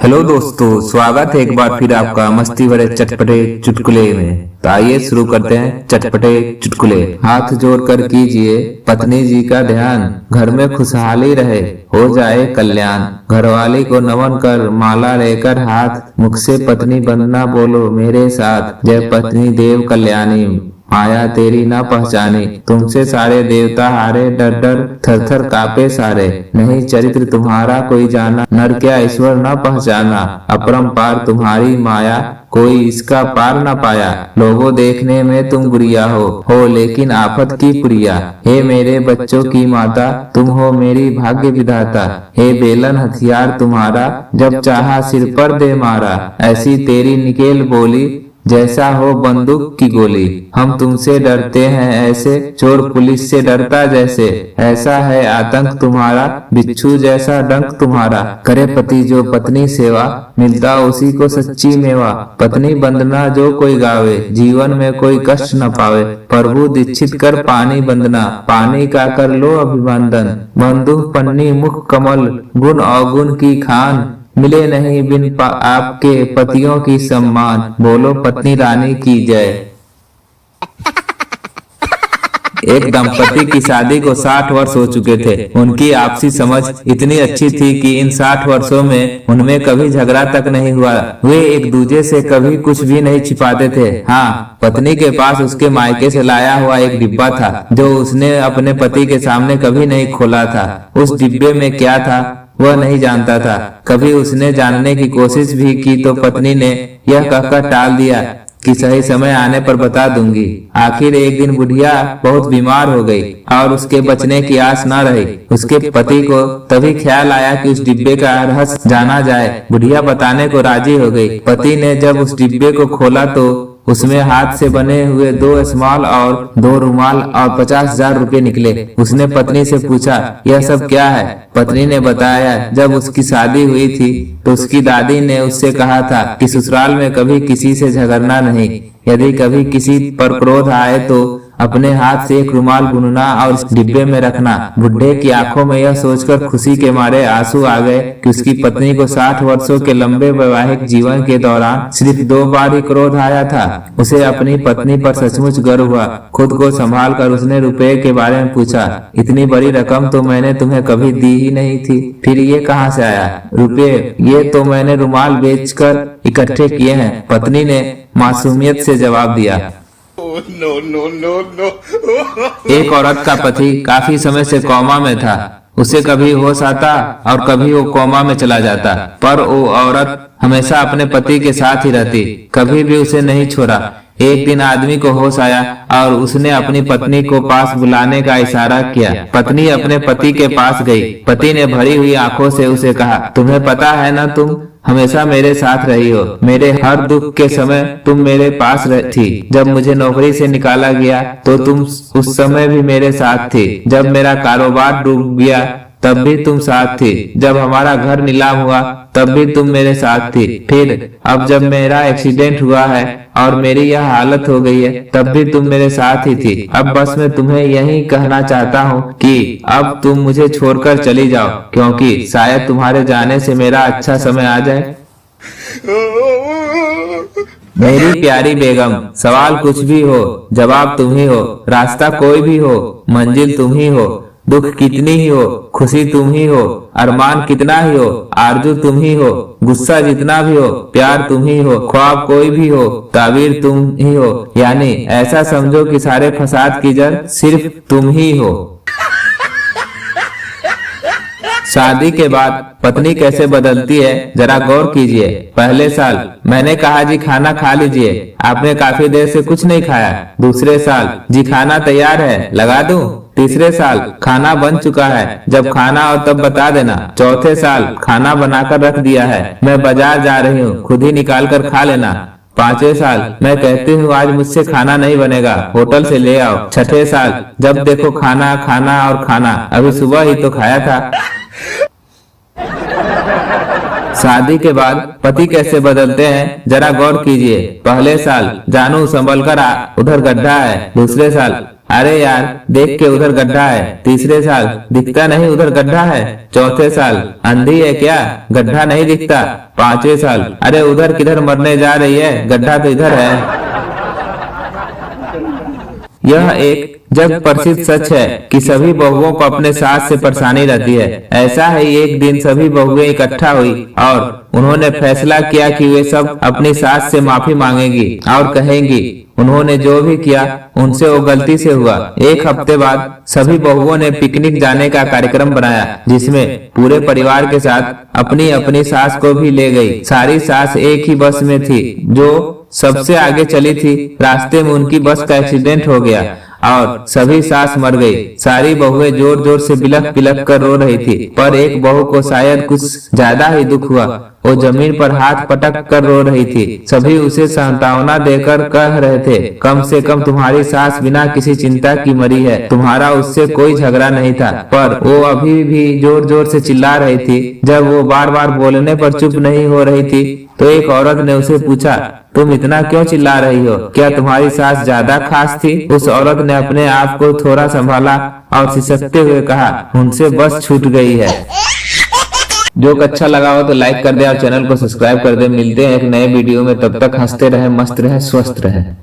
Hello दोस्तों, स्वागत है एक बार फिर आपका मस्ती भरे चटपटे चुटकुले में। तो आइए शुरू करते हैं चटपटे चुटकुले। हाथ जोड़कर कीजिए पत्नी जी का ध्यान, घर में खुशहाली रहे, हो जाए कल्याण। घरवाली को नमन कर माला लेकर हाथ, मुख से पत्नी वंदना बोलो मेरे साथ। जय पत्नी देव कल्याणी, माया तेरी ना पहचानी। तुमसे सारे देवता हारे, डर डर थर थर कापे सारे। नहीं चरित्र तुम्हारा कोई जाना, नर क्या ईश्वर न पहचाना। अपरंपार तुम्हारी माया, कोई इसका पार न पाया। लोगों देखने में तुम गुड़िया हो लेकिन आफत की प्रिया। हे मेरे बच्चों की माता, तुम हो मेरी भाग्य विधाता। हे बेलन हथियार तुम्हारा, जब चाहा सिर पर दे मारा। ऐसी तेरी निकेल बोली, जैसा हो बंदूक की गोली। हम तुमसे डरते हैं ऐसे, चोर पुलिस से डरता जैसे। ऐसा है आतंक तुम्हारा, बिच्छू जैसा डंक तुम्हारा। करे पति जो पत्नी सेवा, मिलता उसी को सच्ची मेवा। पत्नी वंदना जो कोई गावे, जीवन में कोई कष्ट न पावे। प्रभु दीक्षित कर पानी वंदना, पानी का कर लो अभिवंदन। बंदूक पन्नी मुख कमल, गुण अवगुण की खान। मिले नहीं बिन आपके पतियों की सम्मान। बोलो पत्नी रानी की जय। एक दंपति की शादी को 60 वर्ष हो चुके थे। उनकी आपसी समझ इतनी अच्छी थी कि इन 60 वर्षों में उनमें कभी झगड़ा तक नहीं हुआ। वे एक दूसरे से कभी कुछ भी नहीं छिपाते थे। हाँ, पत्नी के पास उसके मायके से लाया हुआ एक डिब्बा था जो उसने अपने पति के सामने कभी नहीं खोला था। उस डिब्बे में क्या था वह नहीं जानता था। कभी उसने जानने की कोशिश भी की तो पत्नी ने यह कहकर टाल दिया कि सही समय आने पर बता दूंगी। आखिर एक दिन बुढ़िया बहुत बीमार हो गई और उसके बचने की आस न रही। उसके पति को तभी ख्याल आया कि उस डिब्बे का रहस्य जाना जाए। बुढ़िया बताने को राजी हो गई। पति ने जब उस डिब्बे को खोला तो उसमें हाथ से बने हुए 2 स्मॉल और 2 रुमाल और 50,000 रुपए निकले। उसने पत्नी से पूछा, यह सब क्या है? पत्नी ने बताया, जब उसकी शादी हुई थी तो उसकी दादी ने उससे कहा था कि ससुराल में कभी किसी से झगड़ना नहीं। यदि कभी किसी पर क्रोध आए तो अपने हाथ से एक रुमाल बुनना और इस डिब्बे में रखना। बुढ़े की आंखों में यह सोचकर खुशी के मारे आंसू आ गए कि उसकी पत्नी को 60 वर्षों के लंबे वैवाहिक जीवन के दौरान सिर्फ 2 बार ही क्रोध आया था। उसे अपनी पत्नी पर सचमुच गर्व हुआ। खुद को संभाल कर उसने रुपए के बारे में पूछा, इतनी बड़ी रकम तो मैंने तुम्हें कभी दी ही नहीं थी, फिर ये कहाँ से आया? रुपए ये तो मैंने रुमाल बेचकर इकट्ठे किए हैं, पत्नी ने मासूमियत से जवाब दिया। No no no no. एक औरत का पति काफी समय से कोमा में था। उसे कभी होश आता और कभी वो कोमा में चला जाता, पर वो औरत हमेशा अपने पति के साथ ही रहती, कभी भी उसे नहीं छोड़ा। एक दिन आदमी को होश आया और उसने अपनी पत्नी को पास बुलाने का इशारा किया। पत्नी अपने पति के पास गई। पति ने भरी हुई आंखों से उसे कहा, तुम्हें पता है ना, तुम हमेशा मेरे साथ रही हो। मेरे हर दुख के समय तुम मेरे पास थी। जब मुझे नौकरी से निकाला गया तो तुम उस समय भी मेरे साथ थी। जब मेरा कारोबार डूब गया तब भी तुम साथ थी। जब हमारा घर नीलाम हुआ तब भी तुम मेरे साथ थी। फिर अब जब मेरा एक्सीडेंट हुआ है और मेरी यह हालत हो गई है तब भी तुम मेरे साथ ही थी। अब बस मैं तुम्हें यही कहना चाहता हूँ कि अब तुम मुझे छोड़कर चली जाओ, क्योंकि शायद तुम्हारे जाने से मेरा अच्छा समय आ जाए। मेरी प्यारी बेगम, सवाल कुछ भी हो जवाब तुम ही हो, रास्ता कोई भी हो मंजिल तुम ही हो, दुख कितनी ही हो खुशी तुम ही हो, अरमान कितना ही हो आरजू तुम ही हो, गुस्सा जितना भी हो प्यार तुम ही हो, ख्वाब कोई भी हो ताबीर तुम ही हो। यानी ऐसा समझो कि सारे फसाद की जड़ सिर्फ तुम ही हो। शादी के बाद पत्नी कैसे बदलती है जरा गौर कीजिए। पहले साल मैंने कहा जी खाना खा लीजिए, आपने काफी देर से कुछ नहीं खाया। दूसरे साल जी खाना तैयार है, लगा दूं? तीसरे साल खाना बन चुका है, जब खाना और तब बता देना। चौथे साल खाना बनाकर रख दिया है, मैं बाजार जा रही हूँ, खुद ही निकाल कर खा लेना। 5वें साल मैं कहती हूँ आज मुझसे खाना नहीं बनेगा, होटल से ले आओ। 6ठे साल जब देखो खाना खाना और खाना, अभी सुबह ही तो खाया था। शादी के बाद पति कैसे बदलते हैं जरा गौर कीजिए। पहले साल जानू संभल कर उधर गड्ढा है। दूसरे साल अरे यार देख के उधर गड्ढा है। तीसरे साल, दिखता नहीं उधर गड्ढा है। चौथे साल, अंधी है क्या, गड्ढा नहीं दिखता। पांचवें साल, अरे उधर किधर मरने जा रही है, गड्ढा तो इधर है। यह एक जग प्रसिद्ध सच है कि सभी बहुओं को अपने सास से परेशानी रहती है। ऐसा ही एक दिन सभी बहुएं इकट्ठा हुई और उन्होंने फैसला किया कि वे सब अपनी सास से माफी मांगेंगी और कहेंगी उन्होंने जो भी किया उनसे वो गलती से हुआ। एक हफ्ते बाद सभी बहुओं ने पिकनिक जाने का कार्यक्रम बनाया, जिसमें पूरे परिवार के साथ अपनी अपनी सास को भी ले गई। सारी सास एक ही बस में थी जो सबसे आगे चली थी। रास्ते में उनकी बस का एक्सीडेंट हो गया और सभी सास मर गई। सारी बहुएं जोर जोर से बिलख बिलख कर रो रही थी, पर एक बहू को शायद कुछ ज्यादा ही दुख हुआ। वो जमीन पर हाथ पटक कर रो रही थी। सभी उसे सांत्वना देकर कह रहे थे, कम से कम तुम्हारी सास बिना किसी चिंता की मरी है, तुम्हारा उससे कोई झगड़ा नहीं था। पर वो अभी भी जोर जोर से चिल्ला रही थी। जब वो बार बार बोलने पर चुप नहीं हो रही थी तो एक औरत ने उसे पूछा, तुम इतना क्यों चिल्ला रही हो, क्या तुम्हारी सास ज्यादा खास थी? उस औरत ने अपने आप को थोड़ा संभाला और सिसकते हुए कहा, उनसे बस छूट गई है। जोक अच्छा लगा हो तो लाइक कर दे और चैनल को सब्सक्राइब कर दे। मिलते हैं एक नए वीडियो में, तब तक हंसते रहे, मस्त रहे, स्वस्थ रहे।